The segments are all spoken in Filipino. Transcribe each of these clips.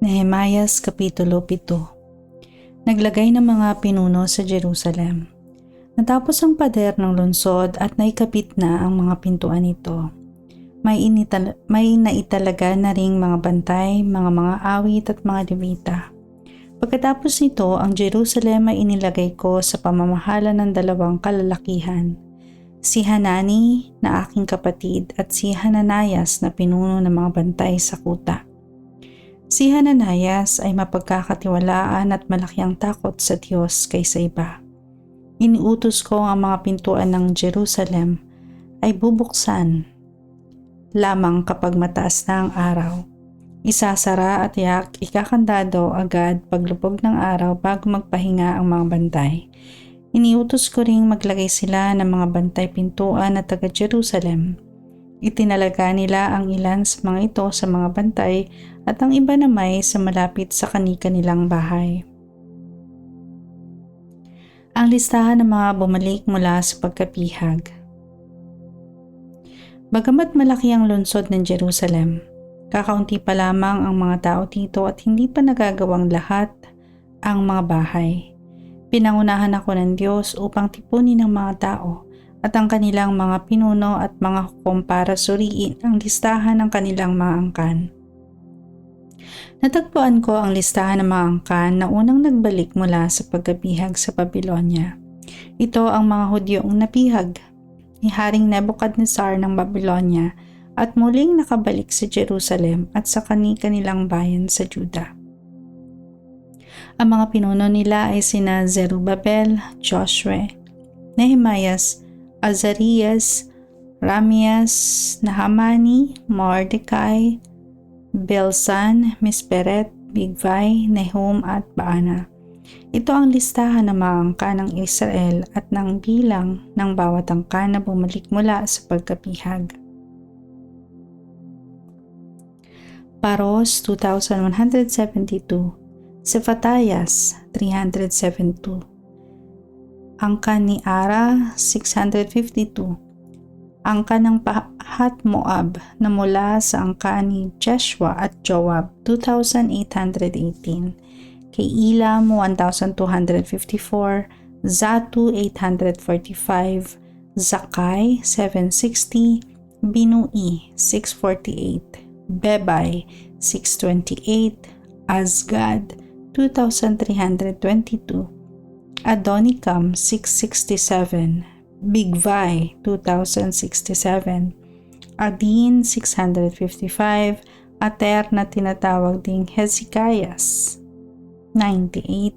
Nehemias Kapitulo 7. Naglagay ng mga pinuno sa Jerusalem. Natapos ang pader ng lungsod at naikabit na ang mga pintuan nito. May naitalaga na ring mga bantay, mga awit at mga Levita. Pagkatapos nito, ang Jerusalem ay inilagay ko sa pamamahala ng dalawang kalalakihan, si Hanani na aking kapatid at si Hananias na pinuno ng mga bantay sa kuta. Si Hananias ay mapagkakatiwalaan at malaki ang takot sa Diyos kaysa iba. Iniutos ko ang mga pintuan ng Jerusalem ay bubuksan lamang kapag mataas na ang araw. Isasara at ikakandado agad paglubog ng araw bago magpahinga ang mga bantay. Iniutos ko ring maglagay sila ng mga bantay pintuan na taga Jerusalem. Itinalaga nila ang ilan sa mga ito sa mga bantay at ang iba naman sa malapit sa kani-kanilang bahay. Ang listahan ng mga bumalik mula sa pagkapihag. Bagamat malaki ang lungsod ng Jerusalem, kakaunti pa lamang ang mga tao dito at hindi pa nagagawang lahat ang mga bahay. Pinangunahan ako ng Diyos upang tipunin ng mga tao at ang kanilang mga pinuno at mga hukom para suriin ang listahan ng kanilang mga angkan. Natagpuan ko ang listahan ng mga angkan na unang nagbalik mula sa pagkabihag sa Babylonia. Ito ang mga Hudyong napihag ni Haring Nebuchadnezzar ng Babylonia at muling nakabalik sa Jerusalem at sa kani-kanilang bayan sa Juda. Ang mga pinuno nila ay sina Zerubbabel, Joshua, Nehemias, Azarias, Ramias, Nahamani, Mordecai, Bilsan, Misperet, Bigvai, Nehum at Baana. Ito ang listahan ng mga angka ng Israel at ng bilang ng bawat angka na bumalik mula sa pagkapihag. Paros 2,172, Sefatayas 372, angka ni Ara 652, angka ng Pahat Moab na mula sa angka ni Jeshua at Joab 2,818, kay Elam 1,254, Zatu 845, Zakai 760, Binui 648, Bebay 628, Azgad 2,322, Adonikam 667, Bigvai 2,067, Adin 655, Ater na tinatawag ding Hezekias 98,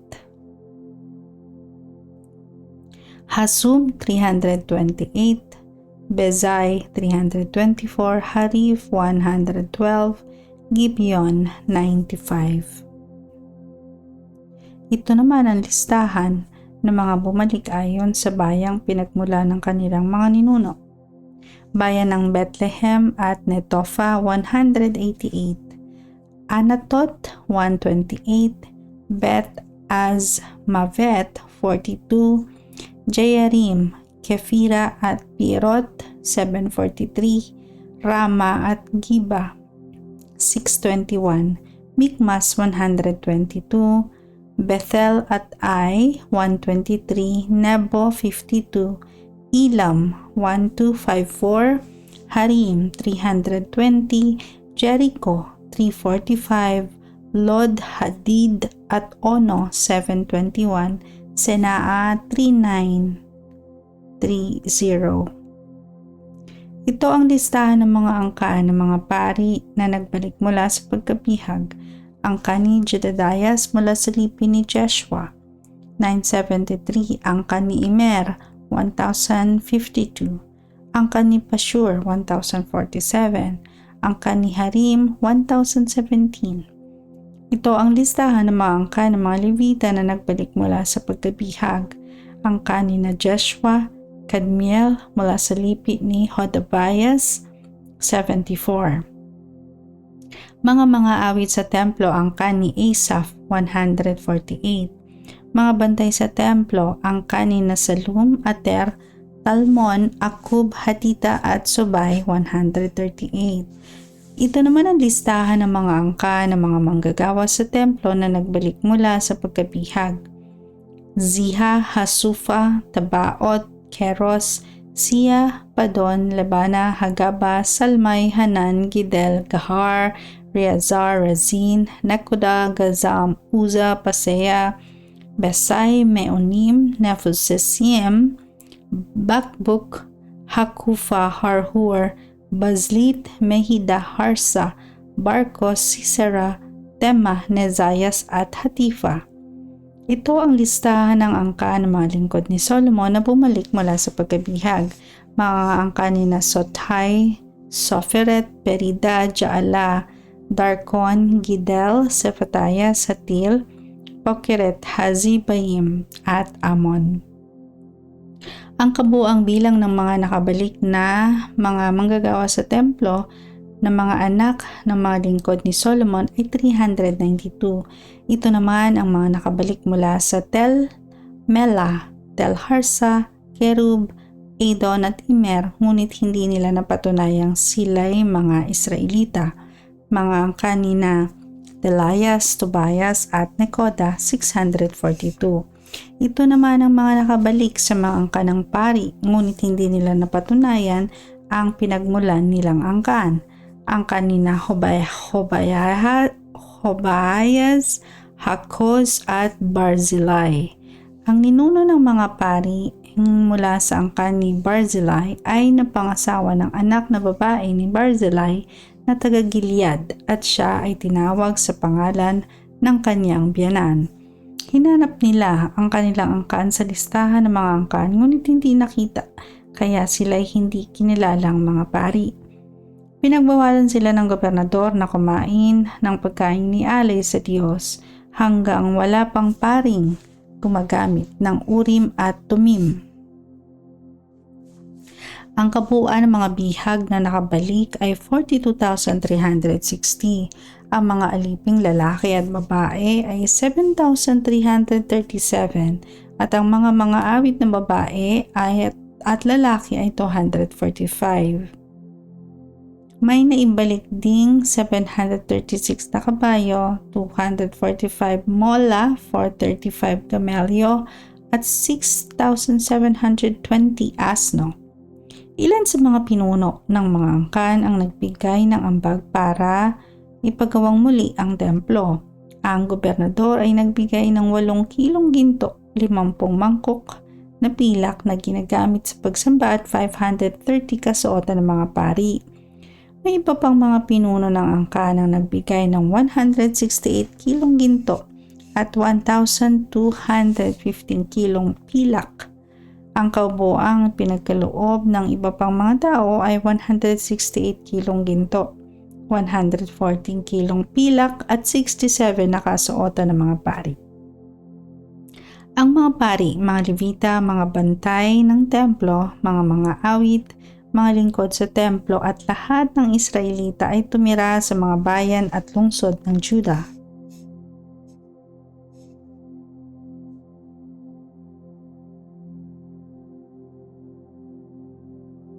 Hasum 328, Bezai 324, Harif 112, Gibeon 95. Ito naman ang listahan ng mga bumalik ayon sa bayang pinagmula ng kanilang mga ninuno. Bayan ng Bethlehem at Netofa 188, Anatot 128, Beth Azmavet 42, Jearim, Kefira at Pirot 743, Rama at Giba 621, Mikmas 122, Bethel at Ai 123, Nebo 52, Elam 1254, Harim 320, Jericho 345, Lod Hadid at Ono 721, Senaa 3930. Ito ang listahan ng mga angka ng mga pari na nagbalik mula sa pagkabihag. Angka ni Jededias mula sa lipi ni Jeshua 973, angka ni Immer 1052, angka ni Pashur 1047, angka ni Harim 1017. Ito ang listahan ng mga angka ng mga Levita na nagbalik mula sa pagkabihag. Angka ni na Jeshua, Kadmiel mula sa lipi ni Hodavias 74. Mga awit sa templo, angka ni Asaph 148. Mga bantay sa templo, angka ni Salum, Ater, Talmon, Akub, Hatita at Subay 138. Ito naman ang listahan ng mga angka ng mga manggagawa sa templo na nagbalik mula sa pagkabihag. Ziha, Hasufa, Tabaot, Keros, Siya, Padon, Labana, Hagaba, Salmay, Hanan, Gidel, Gahar, Reazar, Razin, Nekoda, Gazam, Uza, Paseya, Besai, Meonim, Nefusesim, Bakbuk, Hakufa, Harhur, Bazlit, Mehida, Harsa, Barkos, Sisera, Tema, Nezayas at Hatifa. Ito ang listahan ng angka ng mga lingkod ni Solomon na bumalik mula sa pagkabihag. Mga angka ni Sothai, Soferet, Perida, Jaala, Darkon, Gidel, Sephatiah, Satil, Pokeret, Hazibaim at Amon. Ang kabuang bilang ng mga nakabalik na mga manggagawa sa templo na mga anak ng mga lingkod ni Solomon ay 392. Ito naman ang mga nakabalik mula sa Tel Mela, Tel Harsa, Kerub, Adon at Imer, ngunit hindi nila napatunayang sila'y mga Israelita. Mga angka ni na Delayas, Tobias at Nekoda, 642. Ito naman ang mga nakabalik sa mga angka ng pari, ngunit hindi nila napatunayan ang pinagmulan nilang angkan. Angka ni na Hobayas, Hakos at Barzillai. Ang ninuno ng mga pari mula sa angka ni Barzillai ay napangasawa ng anak na babae ni Barzillai na taga-Gilead at siya ay tinawag sa pangalan ng kanyang biyanan. Hinanap nila ang kanilang angkan sa listahan ng mga angkan ngunit hindi nakita, kaya sila ay hindi kinilalang mga pari. Pinagbawalan sila ng gobernador na kumain ng pagkain ni alay sa Diyos hanggang wala pang paring gumagamit ng Urim at Tumim. Ang kabuuan ng mga bihag na nakabalik ay 42,360. Ang mga aliping lalaki at babae ay 7,337 at ang mga awit na babae at lalaki ay 245. May naibalik ding 736 na kabayo, 245 mola, 435 kamelyo at 6,720 asno. Ilan sa mga pinuno ng mga angkan ang nagbigay ng ambag para ipagawang muli ang templo. Ang gobernador ay nagbigay ng 8 kilong ginto, 50 mangkok na pilak na ginagamit sa pagsamba at 530 kasuotan ng mga pari. May iba pang mga pinuno ng angkan ang nagbigay ng 168 kilong ginto at 1,215 kilong pilak. Ang kabuuang pinagkaloob ng iba pang mga tao ay 168 kilong ginto, 114 kilong pilak at 67 na kasuotan ng mga pari. Ang mga pari, mga levita, mga bantay ng templo, mga awit, mga lingkod sa templo at lahat ng Israelita ay tumira sa mga bayan at lungsod ng Juda.